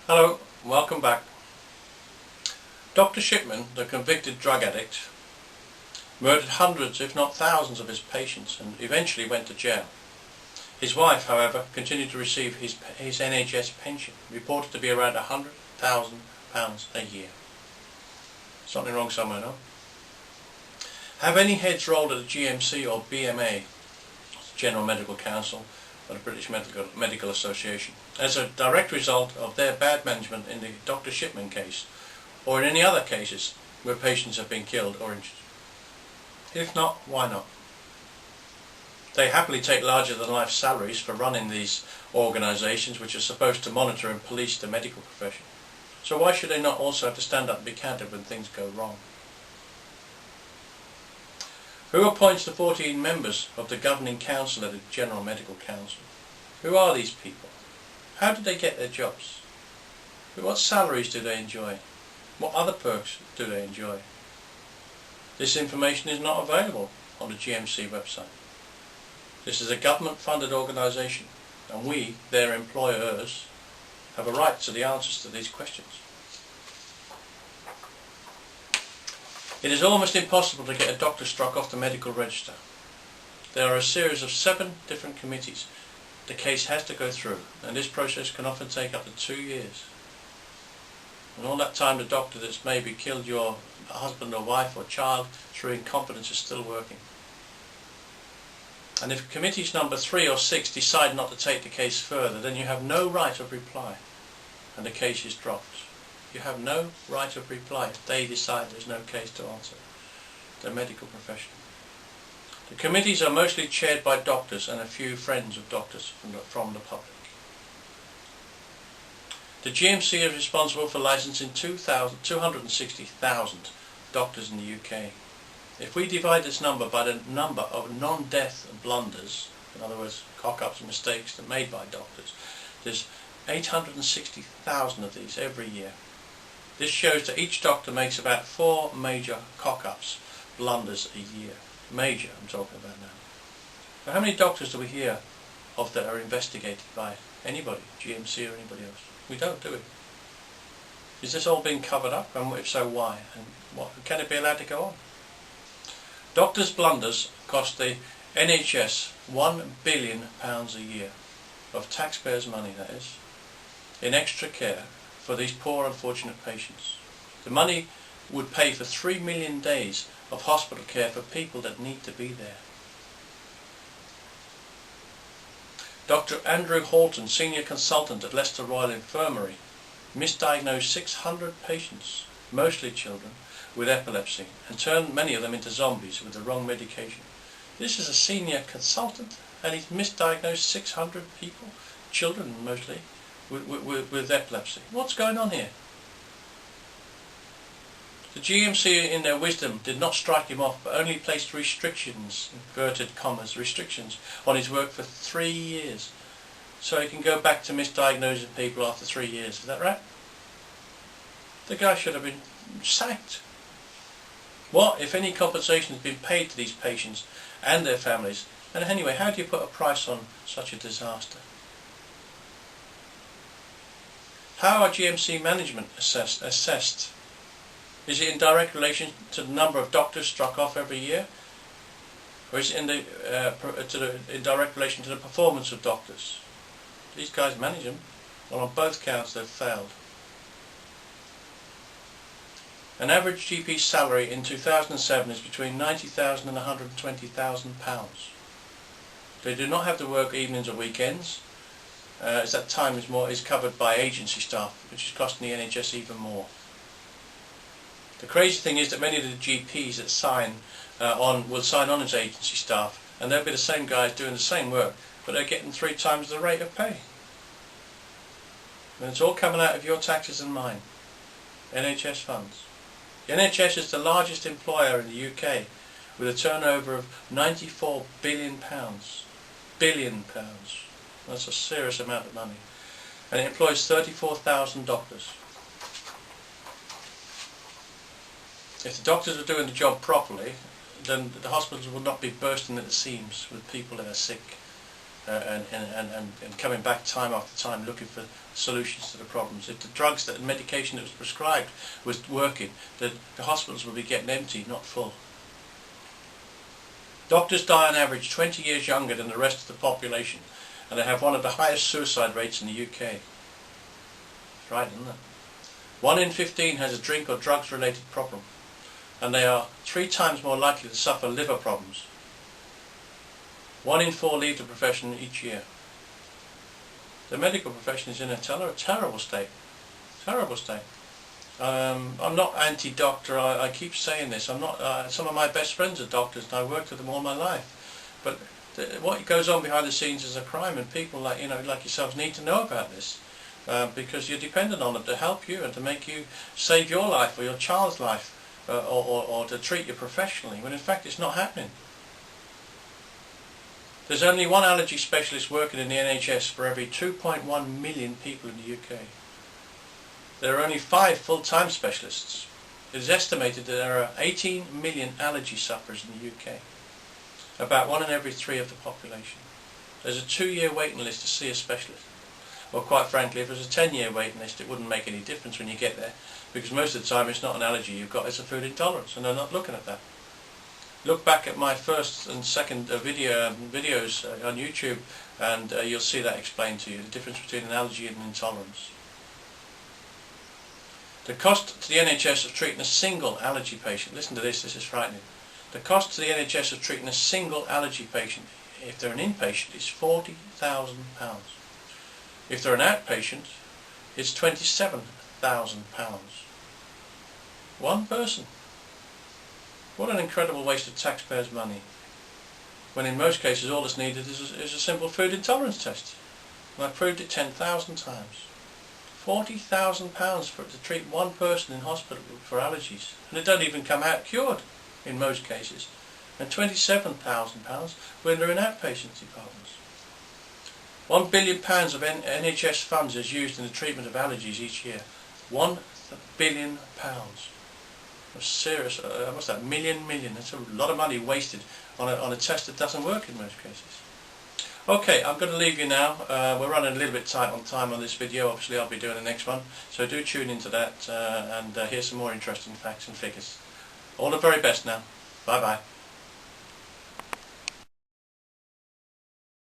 Hello, welcome back. Dr. Shipman, the convicted drug addict, murdered hundreds if not thousands of his patients and eventually went to jail. His wife, however, continued to receive his N.H.S pension, reported to be around £100,000 a year. Something wrong somewhere, no? Have any heads rolled at the GMC or BMA, General Medical Council, or the British Medical Association, as a direct result of their bad management in the Dr. Shipman case, or in any other cases where patients have been killed or injured? If not, why not? They happily take larger than life salaries for running these organisations which are supposed to monitor and police the medical profession. So why should they not also have to stand up and be counted when things go wrong? Who appoints the 14 members of the governing council at the General Medical Council? Who are these people? How did they get their jobs? What salaries do they enjoy? What other perks do they enjoy? This information is not available on the GMC website. This is a government-funded organisation, and we, their employers, have a right to the answers to these questions. It is almost impossible to get a doctor struck off the medical register. There are a series of 7 different committees the case has to go through, and this process can often take up to 2 years. And all that time the doctor that's maybe killed your husband or wife or child through incompetence is still working. And if committees number 3 or 6 decide not to take the case further, then you have no right of reply and the case is dropped. You have no right of reply if they decide there's no case to answer. The medical profession. The committees are mostly chaired by doctors and a few friends of doctors from the public. The GMC is responsible for licensing 260,000 doctors in the UK. If we divide this number by the number of non-death blunders, in other words cock-ups and mistakes that are made by doctors, there's 860,000 of these every year. This shows that each doctor makes about 4 major cock-ups, blunders a year. Major, I'm talking about now. Now, how many doctors do we hear of that are investigated by anybody, GMC or anybody else? We don't, do we? Is this all being covered up? And if so, why? And can it be allowed to go on? Doctors' blunders cost the N.H.S. £1 billion a year, of taxpayers' money that is, in extra care for these poor unfortunate patients. The money would pay for 3 million days of hospital care for people that need to be there. Dr. Andrew Halton, senior consultant at Leicester Royal Infirmary, misdiagnosed 600 patients, mostly children, with epilepsy and turned many of them into zombies with the wrong medication. This is a senior consultant and he's misdiagnosed 600 people, children mostly, with epilepsy. What's going on here? The GMC in their wisdom did not strike him off, but only placed restrictions, inverted commas, restrictions on his work for 3 years. So he can go back to misdiagnosing people after 3 years, is that right? The guy should have been sacked. What, if any, compensation has been paid to these patients and their families? And anyway, how do you put a price on such a disaster? How are GMC management assessed? Is it in direct relation to the number of doctors struck off every year? Or is it in direct relation to the performance of doctors? These guys manage them. Well, on both counts they've failed. An average GP salary in 2007 is between £90,000 and £120,000. They do not have to work evenings or weekends, as that time is covered by agency staff, which is costing the NHS even more. The crazy thing is that many of the GPs that will sign on as agency staff, and they'll be the same guys doing the same work, but they're getting 3 times the rate of pay. And it's all coming out of your taxes and mine. NHS funds. The NHS is the largest employer in the UK, with a turnover of £94 billion. £billion. That's a serious amount of money. And it employs 34,000 doctors. If the doctors are doing the job properly, then the hospitals will not be bursting at the seams with people that are sick. and coming back time after time looking for solutions to the problems. If the drugs, that medication that was prescribed was working, the hospitals would be getting empty, not full. Doctors die on average 20 years younger than the rest of the population, and they have one of the highest suicide rates in the UK. That's right, isn't it? 1 in 15 has a drink or drugs related problem, and they are 3 times more likely to suffer liver problems. 1 in 4 leave the profession each year. The medical profession is in a terrible state. Terrible state. I'm not anti-doctor, I keep saying this. I'm not. Some of my best friends are doctors and I worked with them all my life. But what goes on behind the scenes is a crime, and people like yourselves need to know about this. Because you're dependent on them to help you and to make you save your life or your child's life, or to treat you professionally, when in fact it's not happening. There's only 1 allergy specialist working in the N.H.S. for every 2.1 million people in the UK. There are only 5 full-time specialists. It is estimated that there are 18 million allergy sufferers in the UK, about 1 in every 3 of the population. There's a 2-year waiting list to see a specialist. Well, quite frankly, if there's a 10-year waiting list, it wouldn't make any difference when you get there, because most of the time it's not an allergy you've got, it's a food intolerance, and they're not looking at that. Look back at my first and second videos on YouTube, and you'll see that explained to you, the difference between an allergy and an intolerance. The cost to the NHS of treating a single allergy patient, listen to this, this is frightening. The cost to the NHS of treating a single allergy patient, if they're an inpatient, is £40,000. If they're an outpatient, it's £27,000. 1 person. What an incredible waste of taxpayers' money, when in most cases all that's needed is a simple food intolerance test. And I've proved it 10,000 times. £40,000 to treat 1 person in hospital for allergies, and it don't even come out cured in most cases. And £27,000 when they're in outpatient departments. £1 billion of NHS funds is used in the treatment of allergies each year. £1 billion. That's serious. What's that? Million. That's a lot of money wasted on a test that doesn't work in most cases. Okay, I'm going to leave you now. We're running a little bit tight on time on this video. Obviously I'll be doing the next one, so do tune into that and hear some more interesting facts and figures. All the very best now. Bye bye.